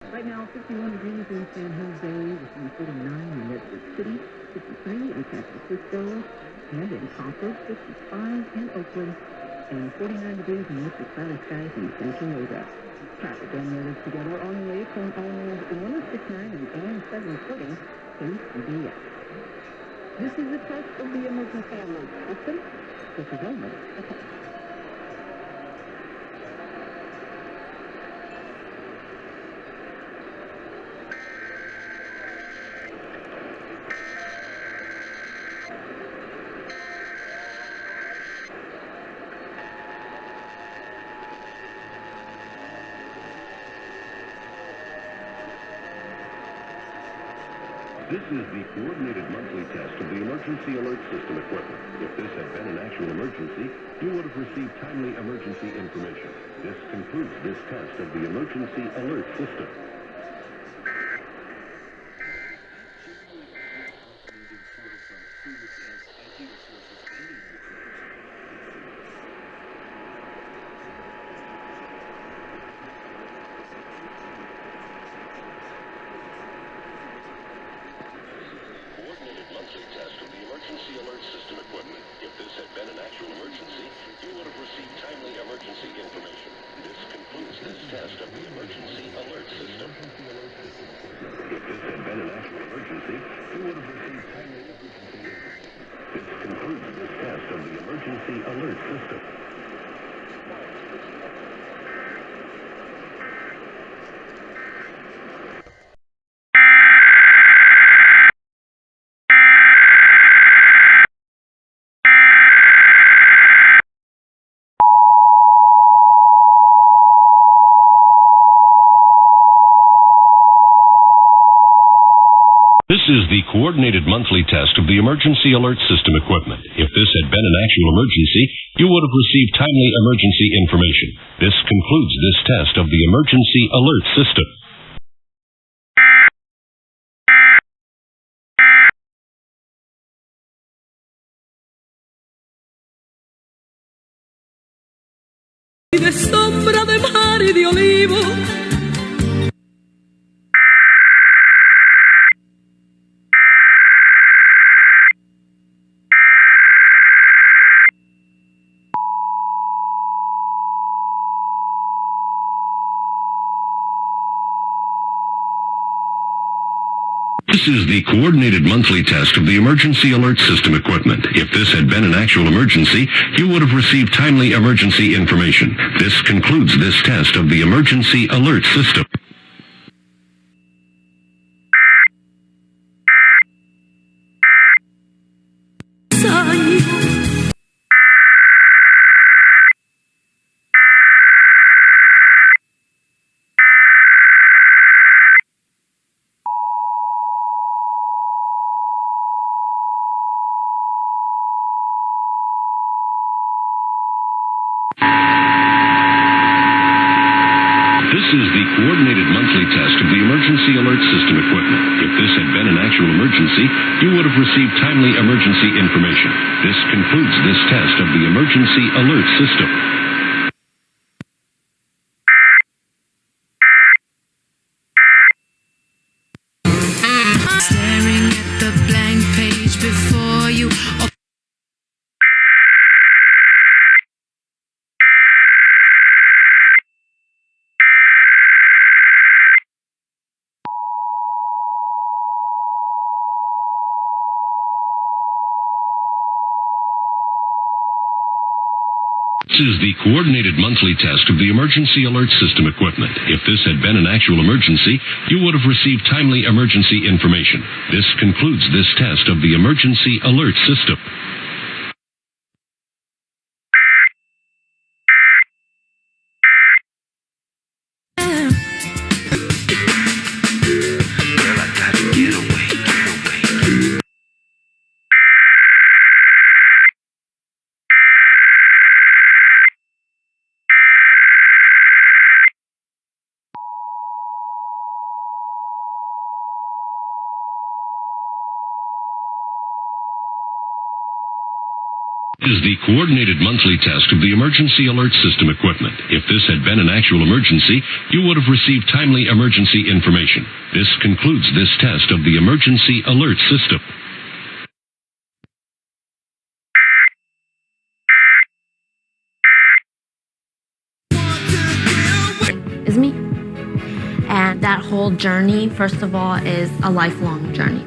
Right now, 51 degrees in San Jose, with 49 in Redwood City, 53 in San Francisco, and in Concord, 55 in Oakland, and 49 degrees in mostly cloudy skies in Santa Rosa. Traffic and weather together on the way from Allman's 1069 and 740 to EAS. This is the test of the emergency alert system. This is only a test. This is the coordinated monthly test of the emergency alert system equipment. If this had been an actual emergency, you would have received timely emergency information. This concludes this test of the emergency alert system. Monthly test of the emergency alert system equipment. If this had been an actual emergency, you would have received timely emergency information. This concludes this test of the emergency alert system. If this had been an actual emergency, you would have received timely emergency information. This concludes this test of the emergency alert system. This is the coordinated monthly test of the emergency alert system equipment. If this had been an actual emergency, you would have received timely emergency information. This concludes this test of the emergency alert system. De sombra de mar y de olivo. This is the coordinated monthly test of the emergency alert system equipment. If this had been an actual emergency, you would have received timely emergency information. This concludes this test of the emergency alert system. This is the coordinated monthly test of the emergency alert system equipment. If this had been an actual emergency, you would have received timely emergency information. This concludes this test of the emergency alert system. Staring at the blank page before you. This is the coordinated monthly test of the emergency alert system equipment. If this had been an actual emergency, you would have received timely emergency information. This concludes this test of the emergency alert system. Is the coordinated monthly test of the emergency alert system equipment. If this had been an actual emergency, you would have received timely emergency information. This concludes this test of the emergency alert system. Is me. And that whole journey, first of all, is a lifelong journey.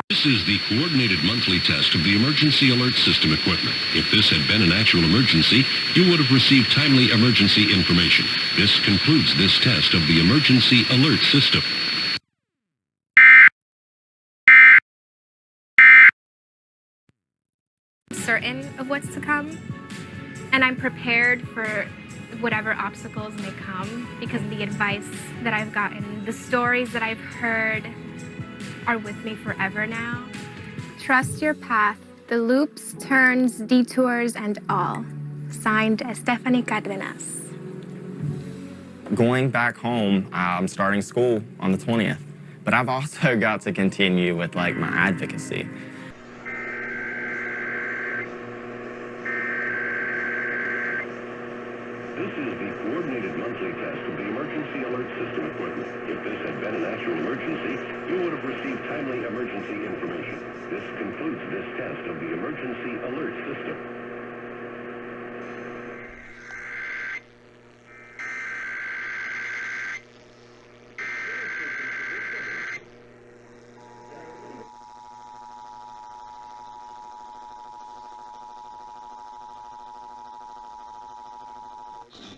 This is the coordinated monthly test of the emergency alert system equipment. If this had been an actual emergency, you would have received timely emergency information. This concludes this test of the emergency alert system. Certain of what's to come, and I'm prepared for whatever obstacles may come because of the advice that I've gotten, the stories that I've heard are with me forever now. Trust your path, the loops, turns, detours, and all. Signed, Stephanie Cardenas. Going back home, I'm starting school on the 20th, but I've also got to continue with my advocacy. This is the coordinated monthly test of the emergency alert system equipment. If this had been an actual emergency, you would have received timely emergency information. This concludes this test of the emergency alert system.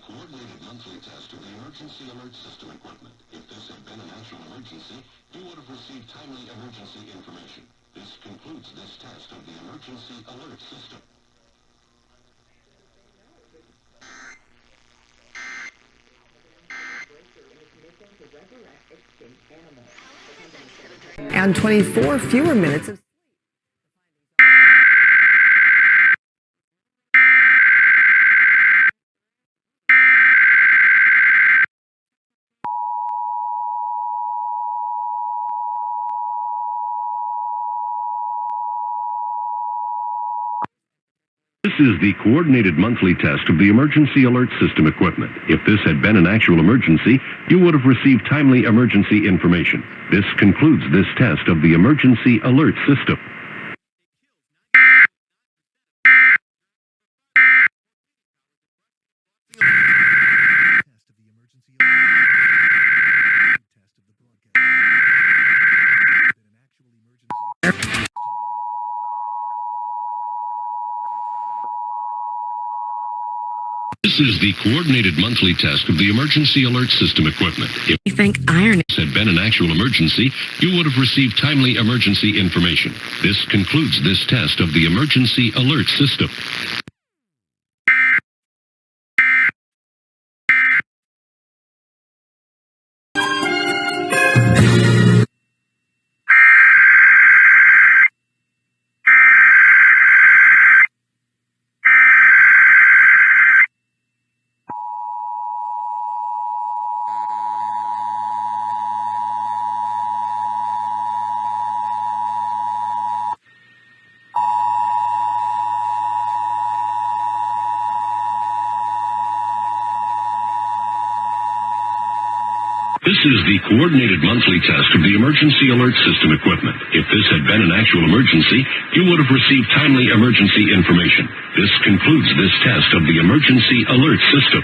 Coordinated monthly test of the emergency alert system equipment. If this had been an actual emergency, you would have received timely emergency information. This concludes this test of the emergency alert system. And 24 fewer minutes of This is the coordinated monthly test of the emergency alert system equipment. If this had been an actual emergency, you would have received timely emergency information. This concludes this test of the emergency alert system. This is the coordinated monthly test of the emergency alert system equipment. If You think iron this had been an actual emergency, you would have received timely emergency information. This concludes this test of the emergency alert system. This is the coordinated monthly test of the emergency alert system equipment. If this had been an actual emergency, you would have received timely emergency information. This concludes this test of the emergency alert system.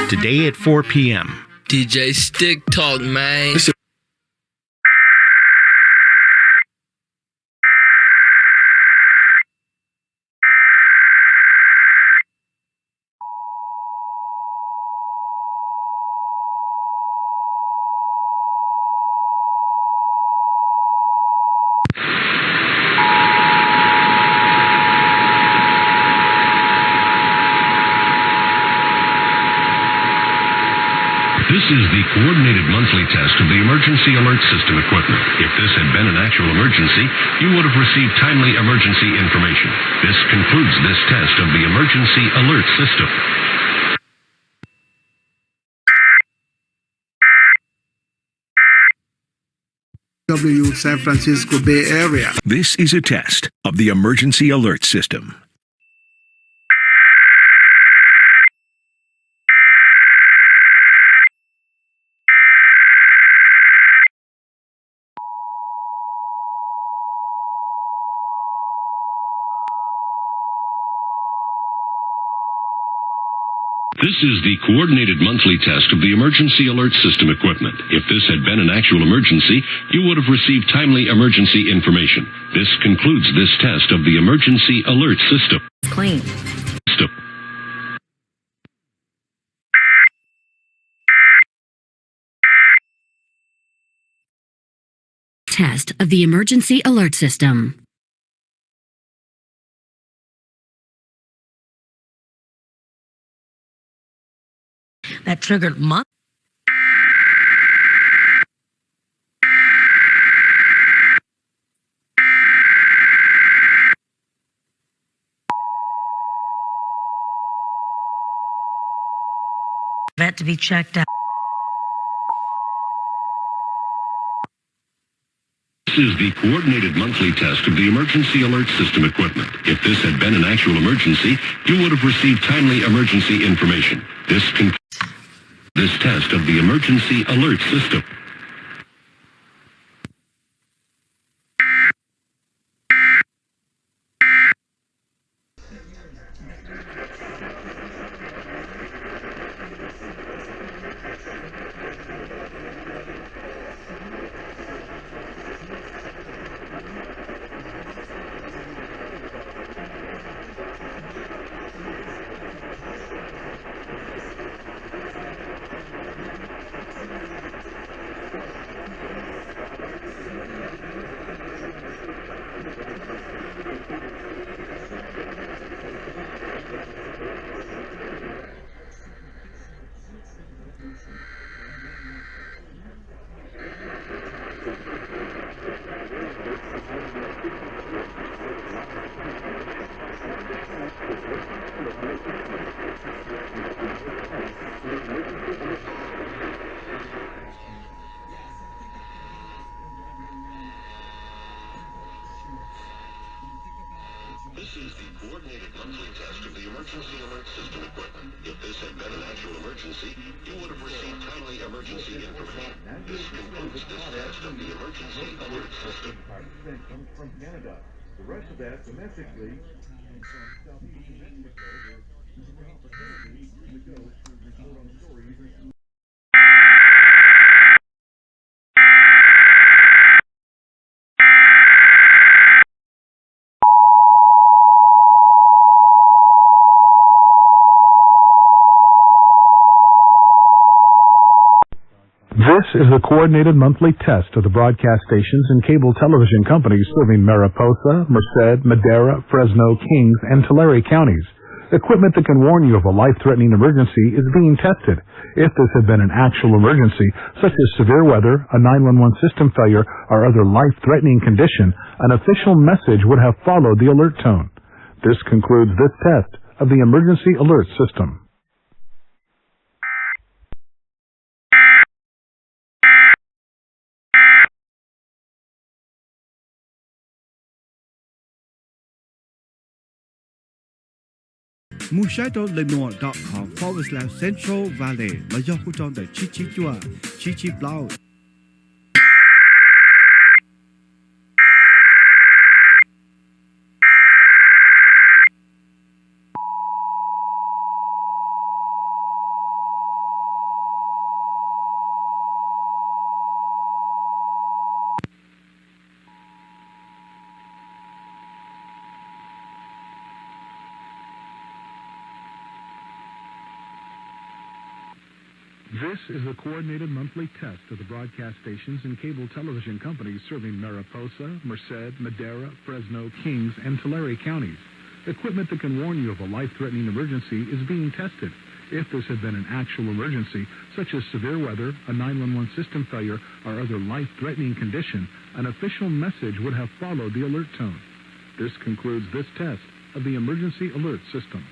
Today at 4 p.m. DJ Stick Talk, man. is the coordinated monthly test of the emergency alert system equipment. If this had been an actual emergency, you would have received timely emergency information. This concludes this test of the emergency alert system. San Francisco Bay Area. This is a test of the emergency alert system. This is the coordinated monthly test of the emergency alert system equipment. If this had been an actual emergency, you would have received timely emergency information. This concludes this test of the emergency alert system. Clean. Test of the emergency alert system. That triggered my... Vet to be checked out. This is the coordinated monthly test of the emergency alert system equipment. If this had been an actual emergency, you would have received timely emergency information. This concludes this test of the emergency alert system. This is the coordinated monthly test of the emergency alert system equipment. If this had been an actual emergency, you would have received timely emergency information. This concludes this test of the emergency alert system. Comes from Canada. The rest of that domestically. And from Southeast Mexico, where opportunities to go to report on stories. This is the coordinated monthly test of the broadcast stations and cable television companies serving Mariposa, Merced, Madera, Fresno, Kings, and Tulare counties. Equipment that can warn you of a life-threatening emergency is being tested. If this had been an actual emergency, such as severe weather, a 911 system failure, or other life-threatening condition, an official message would have followed the alert tone. This concludes this test of the emergency alert system. Mushaito.com/Central Valley มายกผู้จองแต่ชิจัวชิเปล่า This is a coordinated monthly test of the broadcast stations and cable television companies serving Mariposa, Merced, Madera, Fresno, Kings, and Tulare counties. Equipment that can warn you of a life-threatening emergency is being tested. If this had been an actual emergency, such as severe weather, a 911 system failure, or other life-threatening condition, an official message would have followed the alert tone. This concludes this test of the emergency alert system.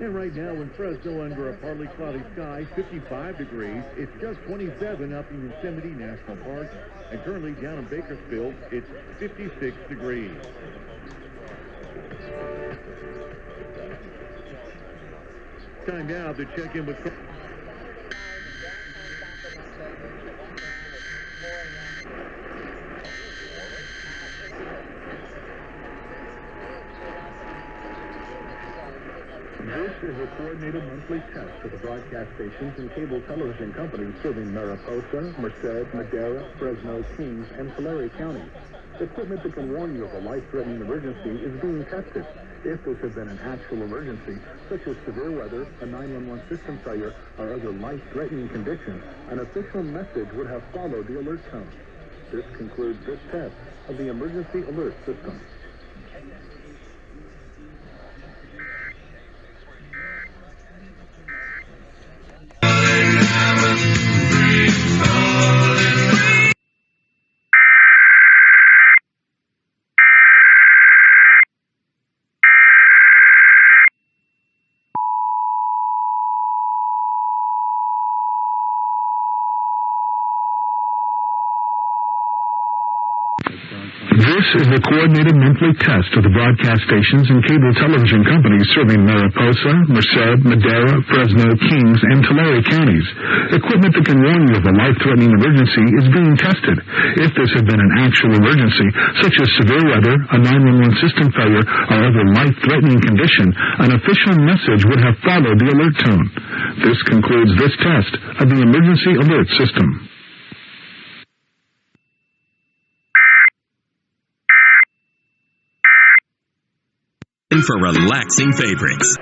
And right now in Fresno, under a partly cloudy sky, 55 degrees. It's just 27 up in Yosemite National Park. And currently down in Bakersfield, it's 56 degrees. Time now to check in with... This is a coordinated monthly test of the broadcast stations and cable television companies serving Mariposa, Merced, Madera, Fresno, Kings, and Tulare counties. Equipment that can warn you of a life-threatening emergency is being tested. If this had been an actual emergency, such as severe weather, a 911 system failure, or other life-threatening condition, an official message would have followed the alert tone. This concludes this test of the emergency alert system. This is a coordinated monthly test of the broadcast stations and cable television companies serving Mariposa, Merced, Madera, Fresno, Kings, and Tulare counties. Equipment that can warn you of a life-threatening emergency is being tested. If this had been an actual emergency, such as severe weather, a 911 system failure, or other life-threatening condition, an official message would have followed the alert tone. This concludes this test of the emergency alert system. For relaxing favorites.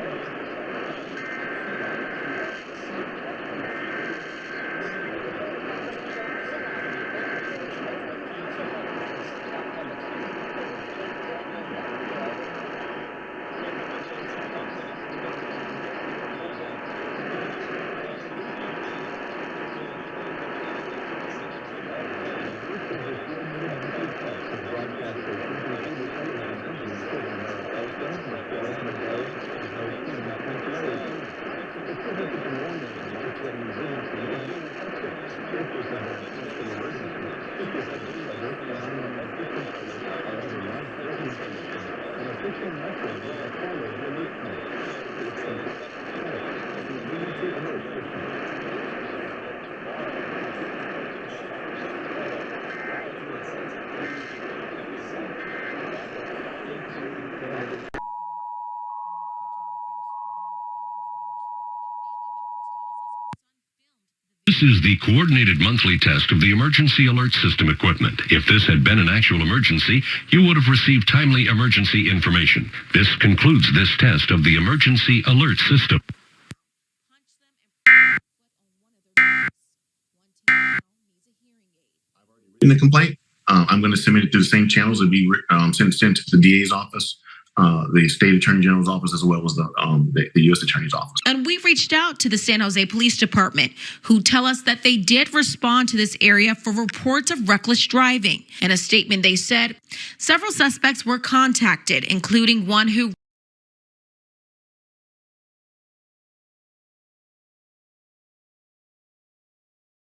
This is the coordinated monthly test of the emergency alert system equipment. If this had been an actual emergency, you would have received timely emergency information. This concludes this test of the emergency alert system. In the complaint, I'm going to submit it through the same channels. It'll be sent to the DA's office, the state attorney general's office, as well as the U.S. attorney's office. And we reached out to the San Jose Police Department, who tell us that they did respond to this area for reports of reckless driving. In a statement, they said several suspects were contacted, including one who